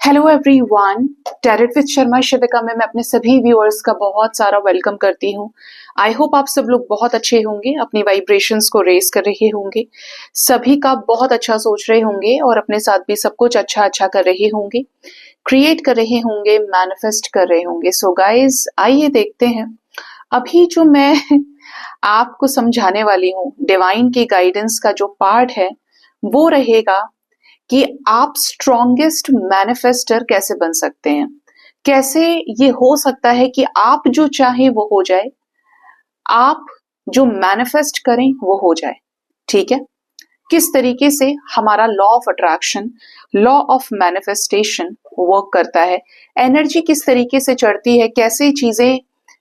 Hello everyone, tarot with Sharma Shivika में मैं अपने सभी व्यूअर्स का बहुत सारा वेलकम करती हूँ। आई होप आप सब लोग बहुत अच्छे होंगे, अपनी वाइब्रेशंस को रेज कर रहे होंगे, सभी का बहुत अच्छा सोच रहे होंगे और अपने साथ भी सब कुछ अच्छा अच्छा कर रहे होंगे, क्रिएट कर रहे होंगे, मैनिफेस्ट कर रहे होंगे। सो गाइज, आइए देखते हैं अभी जो मैं आपको समझाने वाली हूँ, डिवाइन की गाइडेंस का जो पार्ट है वो रहेगा कि आप स्ट्रॉन्गेस्ट मैनिफेस्टर कैसे बन सकते हैं। कैसे ये हो सकता है कि आप जो चाहें वो हो जाए, आप जो मैनिफेस्ट करें वो हो जाए। ठीक है, किस तरीके से हमारा law of attraction, law of manifestation work करता है, एनर्जी किस तरीके से चढ़ती है, कैसे चीजें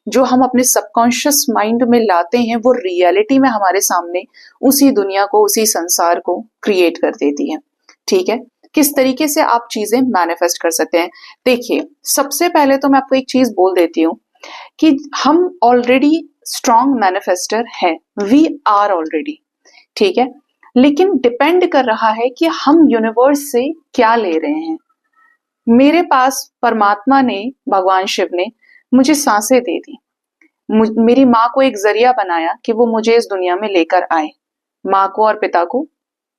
जो हम अपने सबकॉन्शियस माइंड में लाते हैं वो रियलिटी में हमारे सामने उसी दुनिया को, उसी संसार को क्रिएट कर देती है। ठीक है, किस तरीके से आप चीजें मैनिफेस्ट कर सकते हैं। देखिए, सबसे पहले तो मैं आपको एक चीज बोल देती हूँ कि हम ऑलरेडी स्ट्रॉन्ग मैनिफेस्टर हैं, वी आर ऑलरेडी। ठीक है, लेकिन डिपेंड कर रहा है कि हम यूनिवर्स से क्या ले रहे हैं। मेरे पास परमात्मा ने, भगवान शिव ने मुझे सांसें दे दी, मेरी माँ को एक जरिया बनाया कि वो मुझे इस दुनिया में लेकर आए। माँ को और पिता को,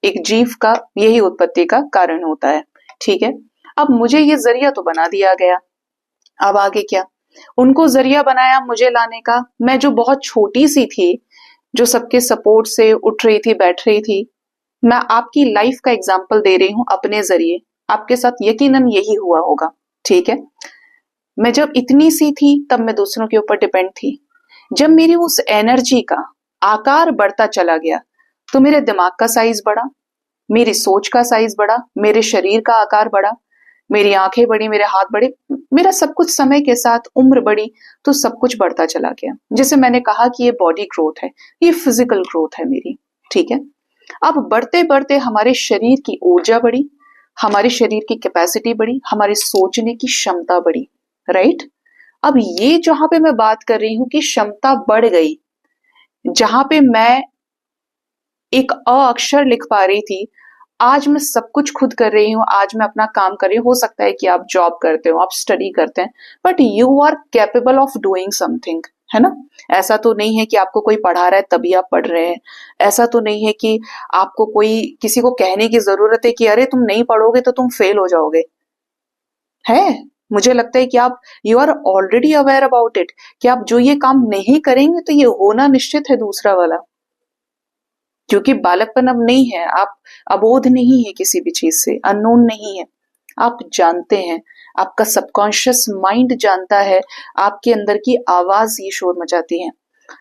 एक जीव का यही उत्पत्ति का कारण होता है। ठीक है, अब मुझे ये जरिया तो बना दिया गया, अब आगे क्या। उनको जरिया बनाया मुझे लाने का, मैं जो बहुत छोटी सी थी, जो सबके सपोर्ट से उठ रही थी, बैठ रही थी, मैं आपकी लाइफ का एग्जाम्पल दे रही हूं अपने जरिए, आपके साथ यकीनन यही हुआ होगा। ठीक है, मैं जब इतनी सी थी तब मैं दूसरों के ऊपर डिपेंड थी। जब मेरी उस एनर्जी का आकार बढ़ता चला गया तो मेरे दिमाग का साइज बढ़ा, मेरी सोच का साइज बढ़ा, मेरे शरीर का आकार बढ़ा, मेरी आंखें बढ़ी, मेरे हाथ बढ़े, मेरा सब कुछ समय के साथ, उम्र बढ़ी तो सब कुछ बढ़ता चला गया। जैसे मैंने कहा कि ये बॉडी ग्रोथ है, ये फिजिकल ग्रोथ है मेरी। ठीक है, अब बढ़ते बढ़ते हमारे शरीर की ऊर्जा बढ़ी, हमारे शरीर की कैपेसिटी बढ़ी, हमारी सोचने की क्षमता बढ़ी। राइट, अब ये जहां पे मैं बात कर रही हूं कि क्षमता बढ़ गई, जहां पे मैं एक अ अक्षर लिख पा रही थी, आज मैं सब कुछ खुद कर रही हूँ, आज मैं अपना काम कर रही हूँ। हो सकता है कि आप जॉब करते हो, आप स्टडी करते हैं, but you are capable of doing something, है ना। ऐसा तो नहीं है कि आपको कोई पढ़ा रहा है तभी आप पढ़ रहे हैं, ऐसा तो नहीं है कि आपको कोई, किसी को कहने की जरूरत है कि अरे तुम नहीं पढ़ोगे तो तुम फेल हो जाओगे। है, मुझे लगता है कि आप, you are already aware about it, कि आप जो ये काम नहीं करेंगे तो ये होना निश्चित है दूसरा वाला। क्योंकि बालकपन अब नहीं है, आप अबोध नहीं है किसी भी चीज से, अननोन नहीं है, आप जानते हैं, आपका सबकॉन्शियस माइंड जानता है, आपके अंदर की आवाज ये शोर मचाती है।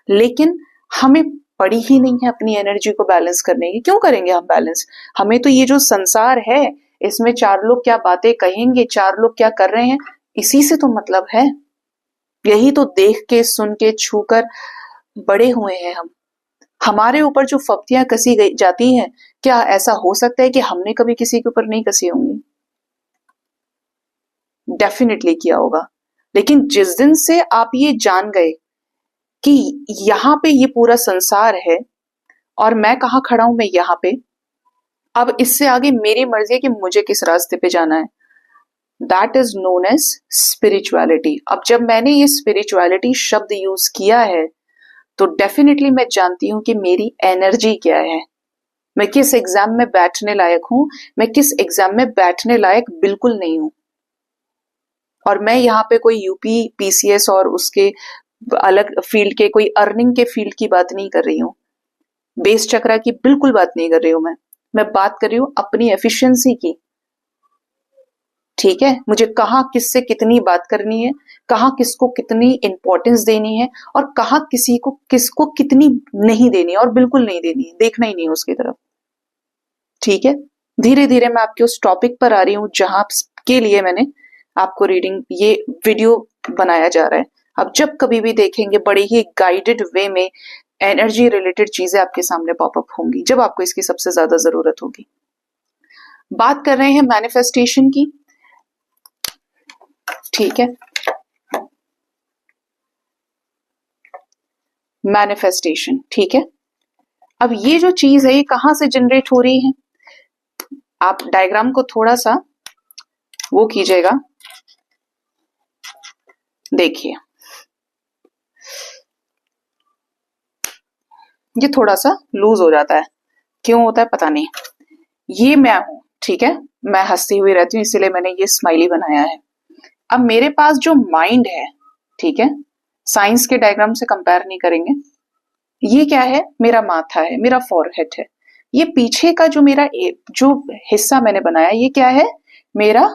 लेकिन हमें पड़ी ही नहीं है अपनी एनर्जी को बैलेंस करने की। क्यों करेंगे हम बैलेंस? हमें तो ये जो संसार है, इसमें चार लोग क्या बातें कहेंगे, चार लोग क्या कर रहे हैं, इसी से तो मतलब है। यही तो देख के, सुन के, छू कर बड़े हुए हैं हम। हमारे ऊपर जो फप्तियां कसी गई जाती हैं, क्या ऐसा हो सकता है कि हमने कभी किसी के ऊपर नहीं कसी होंगी? डेफिनेटली किया होगा। लेकिन जिस दिन से आप ये जान गए कि यहाँ पे ये पूरा संसार है और मैं कहाँ खड़ा हूं, मैं यहाँ पे, अब इससे आगे मेरी मर्जी है कि मुझे किस रास्ते पे जाना है। That is known as spirituality. अब जब मैंने ये स्पिरिचुअलिटी शब्द यूज किया है तो डेफिनेटली मैं जानती हूं कि मेरी एनर्जी क्या है, मैं किस एग्जाम में बैठने लायक हूं, मैं किस एग्जाम में बैठने लायक बिल्कुल नहीं हूं। और मैं यहाँ पे कोई यूपी पीसीएस और उसके अलग फील्ड के, कोई अर्निंग के फील्ड की बात नहीं कर रही हूँ, बेस चक्रा की बिल्कुल बात नहीं कर रही हूं मैं बात कर रही हूँ अपनी एफिशिएंसी की। ठीक है, मुझे कहाँ किससे कितनी बात करनी है, कहाँ किसको कितनी इंपॉर्टेंस देनी है, और कहाँ किसी को किसको कितनी नहीं देनी है, और बिल्कुल नहीं देनी है, देखना ही नहीं उसकी तरफ। ठीक है, धीरे धीरे मैं आपके उस टॉपिक पर आ रही हूँ जहां के लिए मैंने आपको रीडिंग, ये वीडियो बनाया जा रहा है। अब जब कभी भी देखेंगे, बड़ी ही गाइडेड वे में एनर्जी रिलेटेड चीजें आपके सामने पॉपअप होंगी जब आपको इसकी सबसे ज्यादा जरूरत होगी। बात कर रहे हैं मैनिफेस्टेशन की। ठीक है, मैनिफेस्टेशन। ठीक है, अब ये जो चीज है ये कहां से जनरेट हो रही है, आप डायग्राम को थोड़ा सा वो कीजिएगा। देखिए ये थोड़ा सा लूज हो जाता है, क्यों होता है पता नहीं। ये मैं हूं, ठीक है, मैं हंसती हुई रहती हूँ इसीलिए मैंने ये स्माइली बनाया है। अब मेरे पास जो माइंड है, ठीक है, साइंस के डायग्राम से कंपेयर नहीं करेंगे। ये क्या है, मेरा माथा है, मेरा फॉरहेड है। ये पीछे का जो मेरा जो हिस्सा मैंने बनाया ये क्या है, मेरा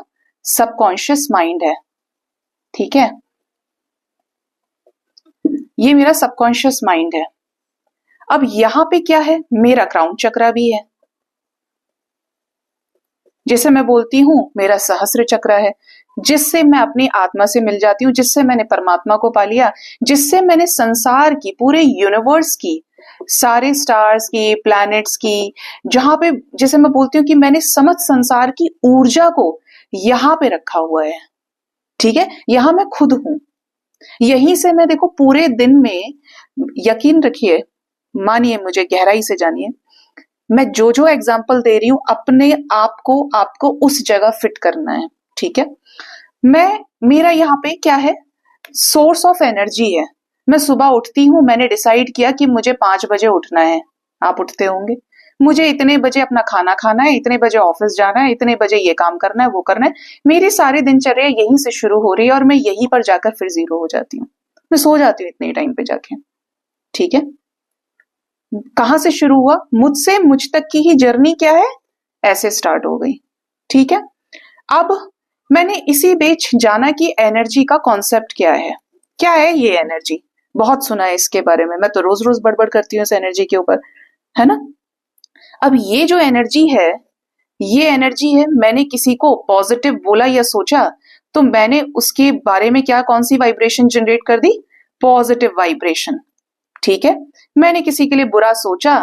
सबकॉन्शियस माइंड है, ठीक है, ये मेरा सबकॉन्शियस माइंड है। अब यहां पे क्या है, मेरा क्राउन चक्रा भी है, जैसे मैं बोलती हूं मेरा सहस्त्र चक्र है, जिससे मैं अपनी आत्मा से मिल जाती हूँ, जिससे मैंने परमात्मा को पा लिया, जिससे मैंने संसार की, पूरे यूनिवर्स की, सारे स्टार्स की, प्लैनेट्स की, जहां पे जैसे मैं बोलती हूँ कि मैंने समस्त संसार की ऊर्जा को यहां पे रखा हुआ है, ठीक है, यहां मैं खुद हूं। यहीं से मैं देखो पूरे दिन में, यकीन रखिए, मानिए मुझे, गहराई से जानिए, मैं जो एग्जाम्पल दे रही हूं अपने आपको उस जगह फिट करना है, ठीक है। मेरा यहाँ पे क्या है, सोर्स ऑफ एनर्जी है। मैं सुबह उठती हूँ, मैंने डिसाइड किया कि मुझे 5 बजे उठना है, आप उठते होंगे, मुझे इतने बजे अपना खाना खाना है, इतने बजे ऑफिस जाना है, इतने बजे ये काम करना है, वो करना है। मेरी सारी दिनचर्या यहीं से शुरू हो रही है और मैं यहीं पर जाकर फिर जीरो हो जाती हूँ, मैं सो जाती हूँ इतने टाइम पे जाके, ठीक है। कहां से शुरू हुआ, मुझसे मुझ तक की ही जर्नी क्या है, ऐसे स्टार्ट हो गई, ठीक है। अब मैंने इसी बीच जाना कि एनर्जी का कॉन्सेप्ट क्या है ये एनर्जी, बहुत सुना है इसके बारे में, मैं तो रोज रोज बड़बड़ करती हूँ इस एनर्जी के ऊपर, है ना। अब ये जो एनर्जी है, ये एनर्जी है, मैंने किसी को पॉजिटिव बोला या सोचा तो मैंने उसके बारे में क्या, कौन सी वाइब्रेशन जनरेट कर दी, पॉजिटिव वाइब्रेशन, ठीक है। मैंने किसी के लिए बुरा सोचा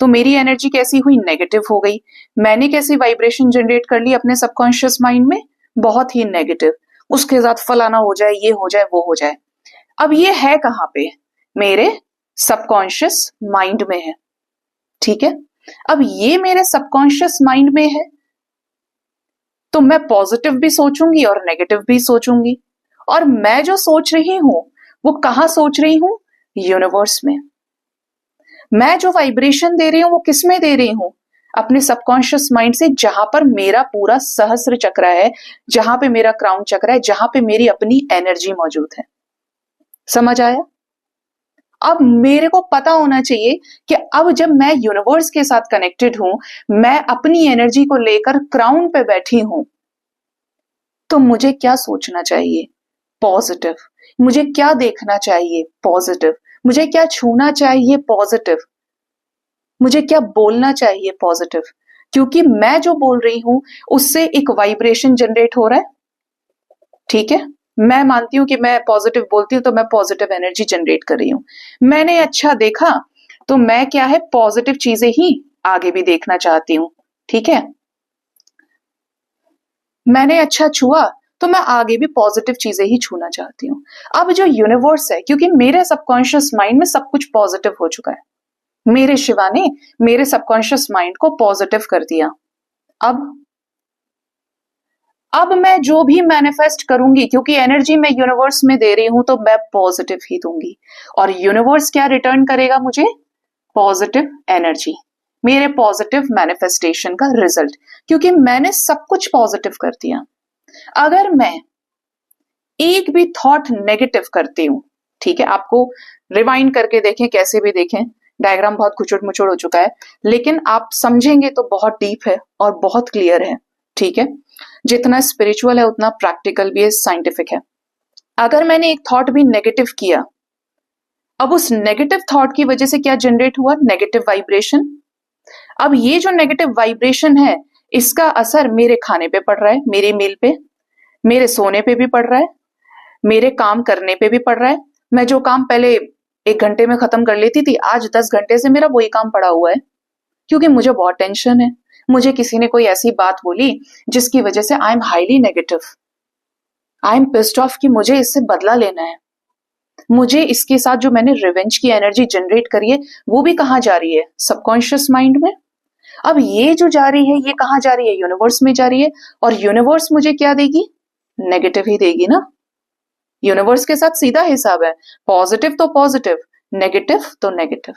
तो मेरी एनर्जी कैसी हुई, नेगेटिव हो गई। मैंने कैसी वाइब्रेशन जनरेट कर ली अपने सबकॉन्शियस माइंड में, बहुत ही नेगेटिव, उसके साथ फलाना हो जाए, ये हो जाए, वो हो जाए। अब ये है कहां पे, मेरे सबकॉन्शियस माइंड में है, ठीक है। अब ये मेरे सबकॉन्शियस माइंड में है तो मैं पॉजिटिव भी सोचूंगी और नेगेटिव भी सोचूंगी, और मैं जो सोच रही हूं वो कहां सोच रही हूं, यूनिवर्स में। मैं जो वाइब्रेशन दे रही हूं वो किस में दे रही हूं, अपने सबकॉन्शियस माइंड से, जहां पर मेरा पूरा सहस्त्र चक्र है, जहां पे मेरा क्राउन चक्र है, जहां पे मेरी अपनी एनर्जी मौजूद है। समझ आया। अब मेरे को पता होना चाहिए कि अब जब मैं यूनिवर्स के साथ कनेक्टेड हूं, मैं अपनी एनर्जी को लेकर क्राउन पे बैठी हूं, तो मुझे क्या सोचना चाहिए, पॉजिटिव। मुझे क्या देखना चाहिए, पॉजिटिव। मुझे क्या छूना चाहिए, पॉजिटिव। मुझे क्या बोलना चाहिए, पॉजिटिव। क्योंकि मैं जो बोल रही हूं उससे एक वाइब्रेशन जनरेट हो रहा है, ठीक है। मैं मानती हूं कि मैं पॉजिटिव बोलती हूं तो मैं पॉजिटिव एनर्जी जनरेट कर रही हूं। मैंने अच्छा देखा तो मैं क्या है, पॉजिटिव चीजें ही आगे भी देखना चाहती हूं, ठीक है। मैंने अच्छा छुआ तो मैं आगे भी पॉजिटिव चीजें ही छूना चाहती हूँ। अब जो यूनिवर्स है, क्योंकि मेरे सबकॉन्शियस माइंड में सब कुछ पॉजिटिव हो चुका है, मेरे शिवा ने मेरे सबकॉन्शियस माइंड को पॉजिटिव कर दिया। अब मैं जो भी मैनिफेस्ट करूंगी, क्योंकि एनर्जी मैं यूनिवर्स में दे रही हूं तो मैं पॉजिटिव ही दूंगी, और यूनिवर्स क्या रिटर्न करेगा मुझे, पॉजिटिव एनर्जी, मेरे पॉजिटिव मैनिफेस्टेशन का रिजल्ट, क्योंकि मैंने सब कुछ पॉजिटिव कर दिया। अगर मैं एक भी थॉट नेगेटिव करती हूं, ठीक है, आपको रिवाइंड करके देखें, कैसे भी देखें, डायग्राम बहुत खुचड़ मुचड़ हो चुका है, लेकिन आप समझेंगे तो बहुत डीप है और बहुत क्लियर है, ठीक है। जितना स्पिरिचुअल है उतना प्रैक्टिकल भी है, साइंटिफिक है। अगर मैंने एक थॉट भी नेगेटिव किया, अब उस नेगेटिव थॉट की वजह से क्या जनरेट हुआ, नेगेटिव वाइब्रेशन। अब ये जो नेगेटिव वाइब्रेशन है, इसका असर मेरे खाने पे पड़ रहा है, मेरे मील पे, मेरे सोने पे भी पड़ रहा है, मेरे काम करने पे भी पड़ रहा है। मैं जो काम पहले 1 घंटे में खत्म कर लेती थी, आज 10 घंटे से मेरा वही काम पड़ा हुआ है, क्योंकि मुझे बहुत टेंशन है। मुझे किसी ने कोई ऐसी बात बोली जिसकी वजह से I am highly negative, I am pissed off कि मुझे इससे बदला लेना है। मुझे इसके साथ जो मैंने रिवेंज की एनर्जी जनरेट करी है वो भी कहां जा रही है, सबकॉन्शियस माइंड में। अब ये जो जा रही है ये कहाँ जा रही है? यूनिवर्स में जा रही है, और यूनिवर्स मुझे क्या देगी? नेगेटिव ही देगी ना। यूनिवर्स के साथ सीधा हिसाब है, पॉजिटिव तो पॉजिटिव, नेगेटिव तो नेगेटिव।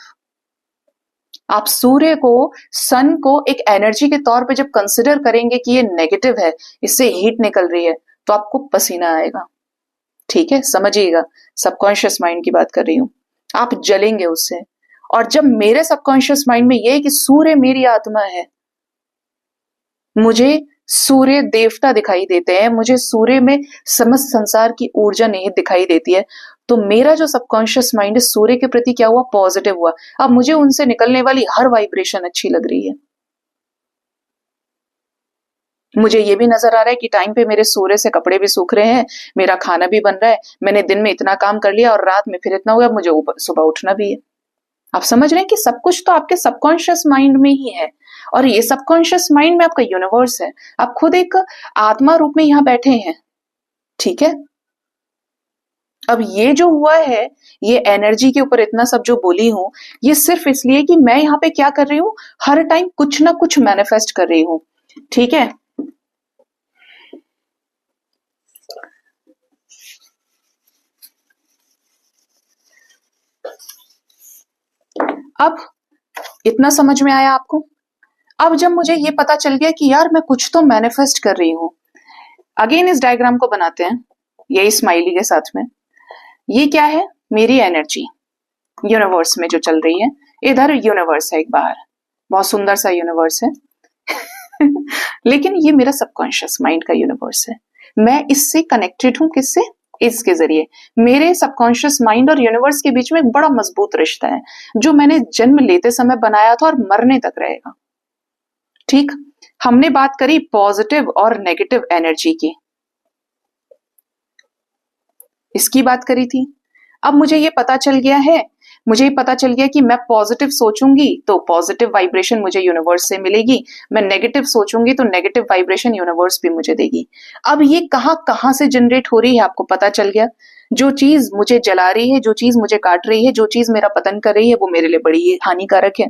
आप सूर्य को, सन को एक एनर्जी के तौर पे जब कंसिडर करेंगे कि ये नेगेटिव है, इससे हीट निकल रही है, तो आपको पसीना आएगा। ठीक है, समझिएगा, सबकॉन्शियस माइंड की बात कर रही हूं। आप जलेंगे उससे। और जब मेरे सबकॉन्शियस माइंड में ये है कि सूर्य मेरी आत्मा है, मुझे सूर्य देवता दिखाई देते हैं, मुझे सूर्य में समस्त संसार की ऊर्जा निहित दिखाई देती है, तो मेरा जो सबकॉन्शियस माइंड है सूर्य के प्रति क्या हुआ? पॉजिटिव हुआ। अब मुझे उनसे निकलने वाली हर वाइब्रेशन अच्छी लग रही है। मुझे ये भी नजर आ रहा है कि टाइम पे मेरे सूर्य से कपड़े भी सूख रहे हैं, मेरा खाना भी बन रहा है, मैंने दिन में इतना काम कर लिया और रात में फिर इतना हुआ, मुझे सुबह उठना भी है। आप समझ रहे हैं कि सब कुछ तो आपके सबकॉन्शियस माइंड में ही है, और ये सबकॉन्शियस माइंड में आपका यूनिवर्स है। आप खुद एक आत्मा रूप में यहां बैठे हैं। ठीक है, अब ये जो हुआ है, ये एनर्जी के ऊपर इतना सब जो बोली हूं, ये सिर्फ इसलिए कि मैं यहाँ पे क्या कर रही हूं, हर टाइम कुछ ना कुछ मैनिफेस्ट कर रही हूं। ठीक है, अब इतना समझ में आया आपको? अब जब मुझे ये पता चल गया कि यार मैं कुछ तो मैनिफेस्ट कर रही हूं, अगेन इस डायग्राम को बनाते हैं, यही स्माइली के साथ में। ये क्या है? मेरी एनर्जी यूनिवर्स में जो चल रही है। इधर यूनिवर्स है एक बाहर, बहुत सुंदर सा यूनिवर्स है लेकिन ये मेरा सबकॉन्शियस माइंड का यूनिवर्स है। मैं इससे कनेक्टेड हूं, किससे? इसके जरिए। मेरे सबकॉन्शियस माइंड और यूनिवर्स के बीच में एक बड़ा मजबूत रिश्ता है, जो मैंने जन्म लेते समय बनाया था और मरने तक रहेगा। ठीक, हमने बात करी पॉजिटिव और नेगेटिव एनर्जी की, इसकी बात करी थी। अब मुझे ये पता चल गया है, मुझे ये पता चल गया कि मैं पॉजिटिव सोचूंगी तो पॉजिटिव वाइब्रेशन मुझे यूनिवर्स से मिलेगी, मैं नेगेटिव सोचूंगी तो नेगेटिव वाइब्रेशन यूनिवर्स भी मुझे देगी। अब ये कहां कहां से जनरेट हो रही है आपको पता चल गया। जो चीज मुझे जला रही है, जो चीज मुझे काट रही है, जो चीज मेरा पतन कर रही है, वो मेरे लिए बड़ी हानिकारक है।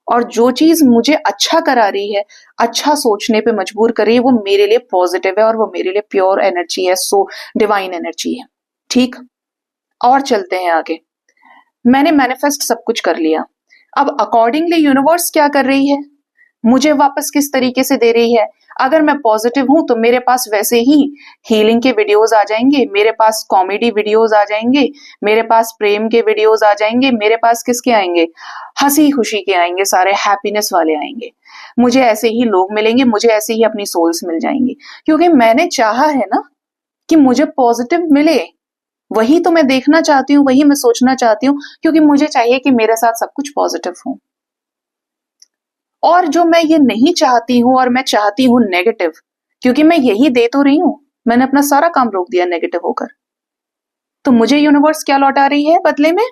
और जो चीज मुझे अच्छा करा रही है, अच्छा सोचने पे मजबूर कर रही है, वो मेरे लिए पॉजिटिव है और वो मेरे लिए प्योर एनर्जी है, सो डिवाइन एनर्जी है। ठीक, और चलते हैं आगे। मैंने मैनिफेस्ट सब कुछ कर लिया। अब अकॉर्डिंगली यूनिवर्स क्या कर रही है, मुझे वापस किस तरीके से दे रही है। अगर मैं पॉजिटिव हूं तो मेरे पास वैसे ही हीलिंग के वीडियोस आ जाएंगे, मेरे पास कॉमेडी वीडियोस आ जाएंगे, मेरे पास प्रेम के वीडियोस आ जाएंगे, मेरे पास किसके आएंगे? हंसी खुशी के आएंगे, सारे हैप्पीनेस वाले आएंगे। मुझे ऐसे ही लोग मिलेंगे, मुझे ऐसे ही अपनी सोल्स मिल जाएंगी, क्योंकि मैंने चाहा है ना कि मुझे पॉजिटिव मिले। वही तो मैं देखना चाहती हूँ, वही मैं सोचना चाहती हूँ, क्योंकि मुझे चाहिए कि मेरे साथ सब कुछ पॉजिटिव हो। और जो मैं ये नहीं चाहती हूं और मैं चाहती हूं नेगेटिव, क्योंकि मैं यही दे तो रही हूं, मैंने अपना सारा काम रोक दिया नेगेटिव होकर, तो मुझे यूनिवर्स क्या लौटा रही है बदले में?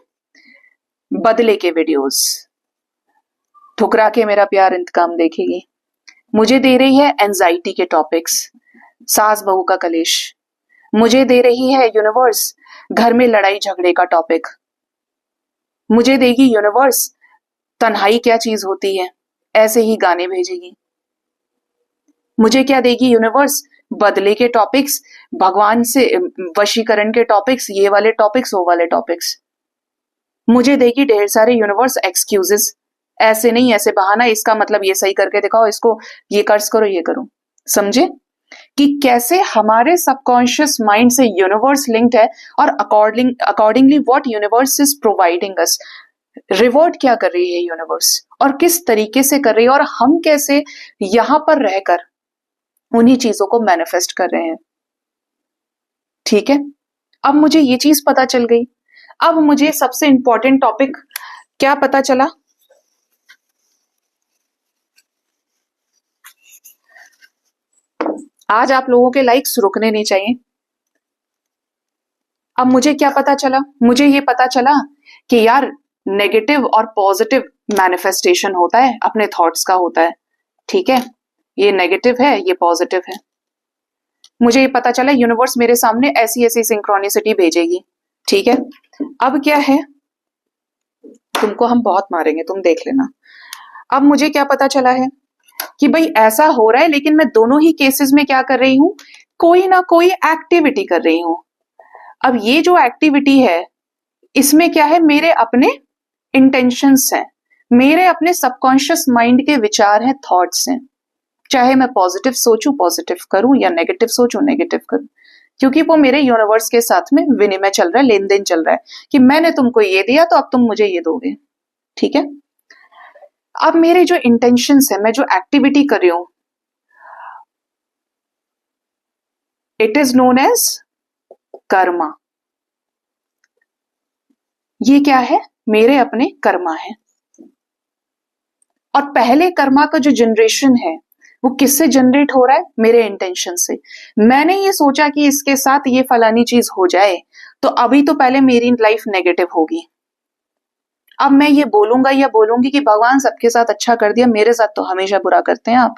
बदले के वीडियोस, ठुकरा के मेरा प्यार इंतकाम देखेगी। मुझे दे रही है एंजाइटी के टॉपिक्स, सास बहू का कलेश। मुझे दे रही है यूनिवर्स घर में लड़ाई झगड़े का टॉपिक। मुझे देगी यूनिवर्स तन्हाई क्या चीज होती है, ऐसे ही गाने भेजेगी। मुझे क्या देगी यूनिवर्स? बदले के टॉपिक्स, भगवान से वशीकरण के टॉपिक्स, ये वाले टॉपिक्स, वो वाले टॉपिक्स। मुझे देगी ढेर सारे यूनिवर्स एक्सक्यूजेस, ऐसे नहीं ऐसे बहाना, इसका मतलब ये सही करके दिखाओ, इसको ये कर्ज करो, ये करो। समझे कि कैसे हमारे सबकॉन्शियस माइंड से यूनिवर्स लिंक्ड है, और accordingly what universe is providing us, reward क्या कर रही है यूनिवर्स और किस तरीके से कर रही है, और हम कैसे यहां पर रहकर उन्हीं चीजों को मैनिफेस्ट कर रहे हैं। ठीक है, अब मुझे ये चीज पता चल गई। अब मुझे सबसे इंपॉर्टेंट टॉपिक क्या पता चला? आज आप लोगों के लाइक्स रुकने नहीं चाहिए। अब मुझे क्या पता चला? मुझे ये पता चला कि यार नेगेटिव और पॉजिटिव मैनिफेस्टेशन होता है, अपने थॉट्स का होता है। ठीक है, ये नेगेटिव है, ये पॉजिटिव है। मुझे ये पता चला यूनिवर्स मेरे सामने ऐसी ऐसी सिंक्रोनिसिटी भेजेगी। ठीक है, अब क्या है, तुमको हम बहुत मारेंगे, तुम देख लेना। अब मुझे क्या पता चला है कि भाई ऐसा हो रहा है, लेकिन मैं दोनों ही केसेस में क्या कर रही हूं, कोई ना कोई एक्टिविटी कर रही हूं। अब ये जो एक्टिविटी है, इसमें क्या है, मेरे अपने इंटेंशंस हैं, मेरे अपने सबकॉन्शियस माइंड के विचार हैं, थॉट्स हैं। चाहे मैं पॉजिटिव सोचूं, पॉजिटिव करूं, या नेगेटिव सोचूं, नेगेटिव करूं, क्योंकि वो मेरे यूनिवर्स के साथ में विनिमय चल रहा है, लेन देन चल रहा है कि मैंने तुमको ये दिया तो अब तुम मुझे ये दोगे। ठीक है। अब मेरे जो इंटेंशंस है, मैं जो एक्टिविटी कर रही हूं, it is known as karma. ये क्या है, मेरे अपने कर्मा है। और पहले कर्मा का जो जनरेशन है वो किससे जनरेट हो रहा है, मेरे इंटेंशन से। मैंने ये सोचा कि इसके साथ ये फलानी चीज हो जाए, तो अभी तो पहले मेरी लाइफ नेगेटिव होगी। अब मैं ये बोलूंगा या बोलूंगी कि भगवान सबके साथ अच्छा कर दिया, मेरे साथ तो हमेशा बुरा करते हैं आप।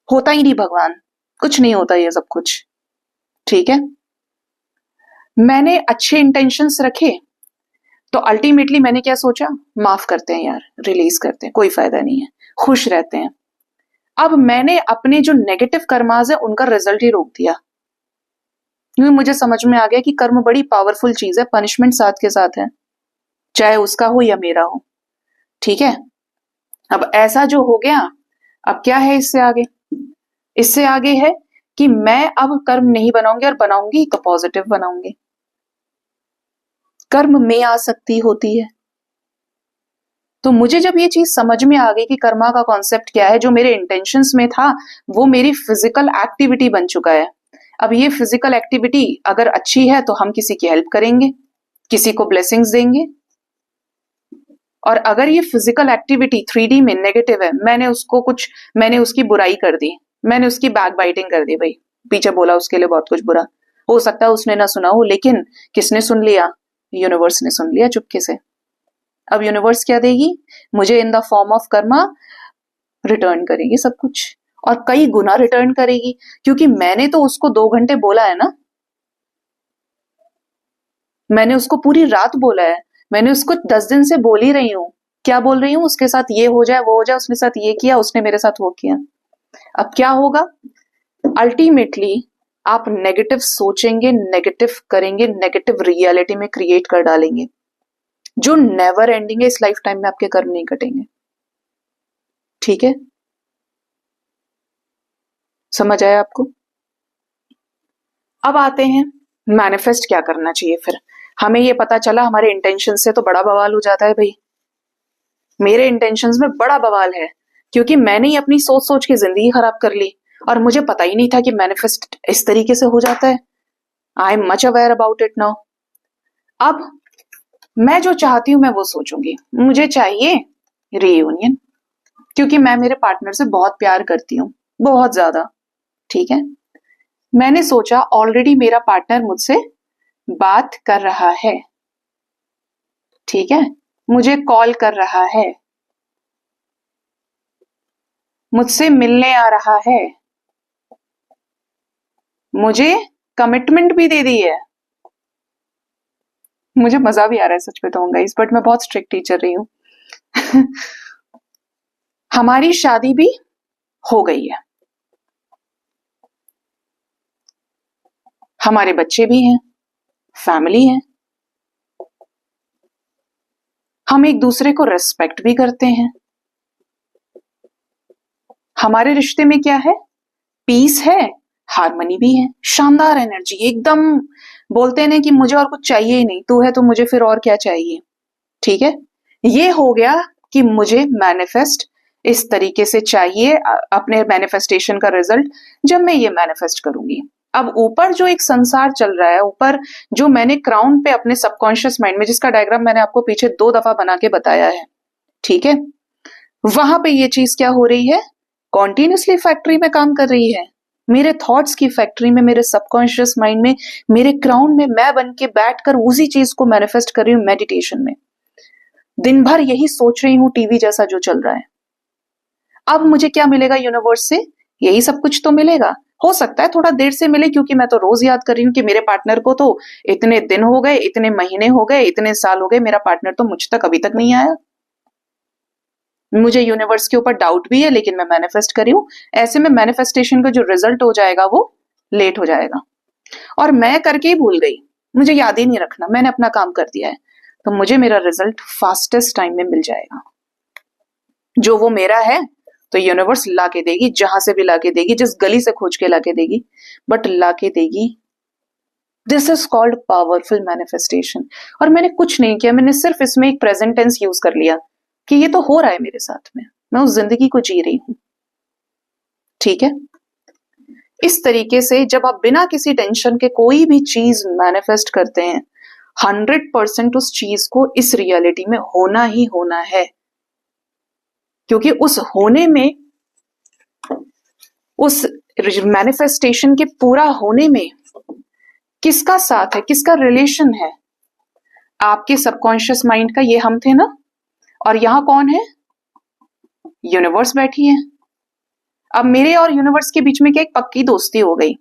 होता ही नहीं भगवान, कुछ नहीं होता ये सब कुछ। ठीक है। मैंने अच्छे इंटेंशंस रखे, तो अल्टीमेटली मैंने क्या सोचा, माफ करते हैं यार, रिलीज करते हैं, कोई फायदा नहीं है, खुश रहते हैं। अब मैंने अपने जो नेगेटिव कर्माज है उनका रिजल्ट ही रोक दिया, क्योंकि मुझे समझ में आ गया कि कर्म बड़ी पावरफुल चीज है, पनिशमेंट साथ के साथ है, चाहे उसका हो या मेरा हो। ठीक है। अब ऐसा जो हो गया, अब क्या है इससे आगे, इससे आगे है कि मैं अब कर्म नहीं बनाऊंगी, और बनाऊंगी तो पॉजिटिव बनाऊंगी। कर्म में आसक्ति होती है। तो मुझे जब ये चीज समझ में आ गई कि कर्मा का कॉन्सेप्ट क्या है, जो मेरे इंटेंशंस में था वो मेरी फिजिकल एक्टिविटी बन चुका है। अब ये फिजिकल एक्टिविटी अगर अच्छी है तो हम किसी की हेल्प करेंगे, किसी को ब्लेसिंग्स देंगे। और अगर ये फिजिकल एक्टिविटी 3D में नेगेटिव है, मैंने उसकी बुराई कर दी, मैंने उसकी बैक बाइटिंग कर दी, भाई पीछे बोला उसके लिए बहुत कुछ बुरा, हो सकता है उसने ना सुना हो, लेकिन किसने सुन लिया, यूनिवर्स ने सुन लिया चुपके से। अब यूनिवर्स क्या देगी मुझे, in the form of Karma return करेगी सब कुछ, और कई गुना रिटर्न करेगी, क्योंकि मैंने तो उसको 2 घंटे बोला है ना, मैंने उसको पूरी रात बोला है, मैंने उसको 10 दिन से बोल ही रही हूं। क्या बोल रही हूं, उसके साथ ये हो जाए, वो हो जाए, उसने साथ ये किया, उसने मेरे साथ वो किया। अब क्या होगा, अल्टीमेटली आप नेगेटिव सोचेंगे, नेगेटिव करेंगे, नेगेटिव रियलिटी में क्रिएट कर डालेंगे, जो नेवर एंडिंग है। इस लाइफ टाइम में आपके कर्म नहीं कटेंगे। ठीक है, समझ आया आपको। अब आते हैं मैनिफेस्ट क्या करना चाहिए। फिर हमें ये पता चला हमारे इंटेंशन से तो बड़ा बवाल हो जाता है भाई, मेरे इंटेंशंस में बड़ा बवाल है, क्योंकि मैंने ही अपनी सोच सोच के जिंदगी खराब कर ली, और मुझे पता ही नहीं था कि मैनिफेस्ट इस तरीके से हो जाता है। I am much aware about it now. अब मैं जो चाहती हूं मैं वो सोचूंगी, मुझे चाहिए रीयूनियन, क्योंकि मैं मेरे पार्टनर से बहुत प्यार करती हूँ, बहुत ज्यादा। ठीक है। मैंने सोचा ऑलरेडी मेरा पार्टनर मुझसे बात कर रहा है, ठीक है, मुझे कॉल कर रहा है, मुझसे मिलने आ रहा है, मुझे कमिटमेंट भी दे दी है। मुझे मजा भी आ रहा है सच बताऊंगा इस, बट मैं बहुत स्ट्रिक्ट टीचर रही हूं। हमारी शादी भी हो गई है, हमारे बच्चे भी हैं, फैमिली है, हम एक दूसरे को रेस्पेक्ट भी करते हैं। हमारे रिश्ते में क्या है, पीस है, हार्मनी भी है, शानदार एनर्जी एकदम। बोलते हैं ना कि मुझे और कुछ चाहिए ही नहीं, तू है तो मुझे फिर और क्या चाहिए। ठीक है। ये हो गया कि मुझे मैनिफेस्ट इस तरीके से चाहिए, अपने मैनिफेस्टेशन का रिजल्ट जब मैं ये मैनिफेस्ट करूंगी। अब ऊपर जो एक संसार चल रहा है, ऊपर जो मैंने क्राउन पे अपने सबकॉन्शियस माइंड में, जिसका डायग्राम मैंने आपको पीछे 2 दफा बना के बताया है, ठीक है, वहां पे ये चीज क्या हो रही है, कॉन्टिन्यूसली फैक्ट्री में काम कर रही है, मेरे थॉट्स की फैक्ट्री में, मेरे सबकॉन्शियस माइंड में, मेरे क्राउन में मैं बन के बैठकर उसी चीज को मैनिफेस्ट कर रही हूँ मेडिटेशन में। दिन भर यही सोच रही हूँ, टीवी जैसा जो चल रहा है। अब मुझे क्या मिलेगा यूनिवर्स से, यही सब कुछ तो मिलेगा। हो सकता है थोड़ा देर से मिले, क्योंकि मैं तो रोज याद कर रही हूँ कि मेरे पार्टनर को तो इतने दिन हो गए, इतने महीने हो गए, इतने साल हो गए, मेरा पार्टनर तो मुझ तक अभी तक नहीं आया। मुझे यूनिवर्स के ऊपर डाउट भी है, लेकिन मैं मैनिफेस्ट करी हूं। ऐसे में मैनिफेस्टेशन का जो रिजल्ट हो जाएगा वो लेट हो जाएगा, और मैं करके ही भूल गई, मुझे याद ही नहीं रखना, मैंने अपना काम कर दिया है, तो मुझे मेरा रिजल्ट फास्टेस्ट टाइम में मिल जाएगा। जो वो मेरा है तो यूनिवर्स ला के देगी, जहां से भी ला के देगी, जिस गली से खोज के ला के देगी, बट ला के देगी। This is called powerful manifestation. और मैंने कुछ नहीं किया, मैंने सिर्फ इसमें एक प्रेजेंट टेंस यूज कर लिया कि ये तो हो रहा है मेरे साथ में, मैं उस जिंदगी को जी रही हूं। ठीक है, इस तरीके से जब आप बिना किसी टेंशन के कोई भी चीज मैनिफेस्ट करते हैं, 100% उस चीज को इस रियलिटी में होना ही होना है, क्योंकि उस होने में, उस मैनिफेस्टेशन के पूरा होने में किसका साथ है, किसका रिलेशन है? आपके सबकॉन्शियस माइंड का, ये हम थे ना, और यहां कौन है? यूनिवर्स बैठी है। अब मेरे और यूनिवर्स के बीच में क्या एक पक्की दोस्ती हो गई,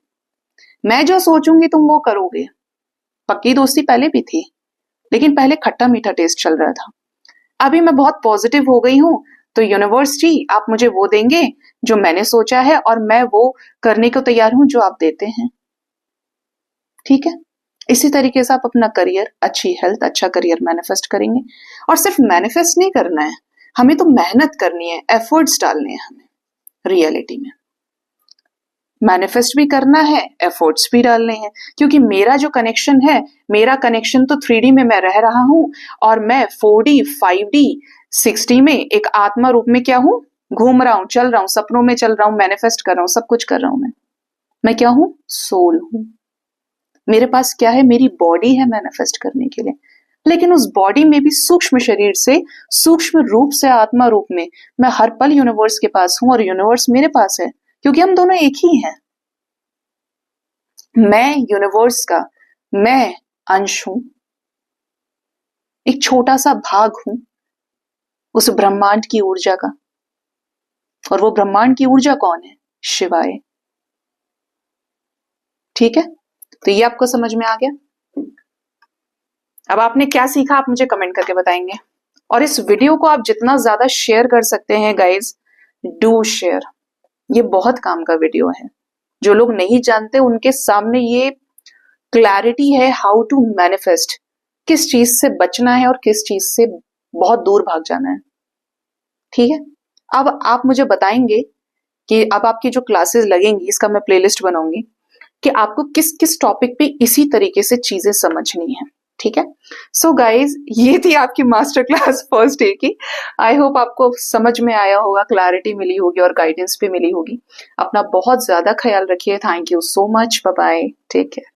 मैं जो सोचूंगी तुम वो करोगे। पक्की दोस्ती पहले भी थी, लेकिन पहले खट्टा मीठा टेस्ट चल रहा था। अभी मैं बहुत पॉजिटिव हो गई हूं, तो यूनिवर्स जी आप मुझे वो देंगे जो मैंने सोचा है, और मैं वो करने को तैयार हूं जो आप देते हैं। ठीक है, इसी तरीके से आप अपना करियर, अच्छी हेल्थ, अच्छा करियर मैनिफेस्ट करेंगे। और सिर्फ मैनिफेस्ट नहीं करना है, हमें तो मेहनत करनी है, एफर्ट्स डालने हैं हमें रियलिटी में। मैनिफेस्ट भी करना है, एफर्ट्स भी डालने हैं, क्योंकि मेरा जो कनेक्शन है, मेरा कनेक्शन तो 3D में मैं रह रहा हूं, और मैं 4D, 5D, 6D में एक आत्मा रूप में क्या हूं? घूम रहा हूं, चल रहा हूं, सपनों में चल रहा हूं, मैनिफेस्ट कर रहा हूं, सब कुछ कर रहा हूं। मैं क्या हूं? सोल हूं। मेरे पास क्या है? मेरी बॉडी है मैनिफेस्ट करने के लिए, लेकिन उस बॉडी में भी सूक्ष्म शरीर से, सूक्ष्म रूप से, आत्मा रूप में मैं हर पल यूनिवर्स के पास हूं, और यूनिवर्स मेरे पास है, क्योंकि हम दोनों एक ही हैं। मैं यूनिवर्स का, मैं अंश हूं, एक छोटा सा भाग हूं उस ब्रह्मांड की ऊर्जा का। और वो ब्रह्मांड की ऊर्जा कौन है? शिवाय। ठीक है, तो ये आपको समझ में आ गया। अब आपने क्या सीखा आप मुझे कमेंट करके बताएंगे, और इस वीडियो को आप जितना ज्यादा शेयर कर सकते हैं गाइज, डू शेयर। ये बहुत काम का वीडियो है, जो लोग नहीं जानते उनके सामने ये क्लैरिटी है हाउ टू मैनिफेस्ट, किस चीज से बचना है और किस चीज से बहुत दूर भाग जाना है। ठीक है, अब आप मुझे बताएंगे कि अब आपकी जो क्लासेस लगेंगी, इसका मैं प्लेलिस्ट बनाऊंगी कि आपको किस किस टॉपिक पे इसी तरीके से चीजें समझनी है। ठीक है, सो गाइज ये थी आपकी मास्टर क्लास फर्स्ट डे की। आई होप आपको समझ में आया होगा, क्लैरिटी मिली होगी और गाइडेंस भी मिली होगी। अपना बहुत ज्यादा ख्याल रखिए। Thank you so much, bye bye, take care.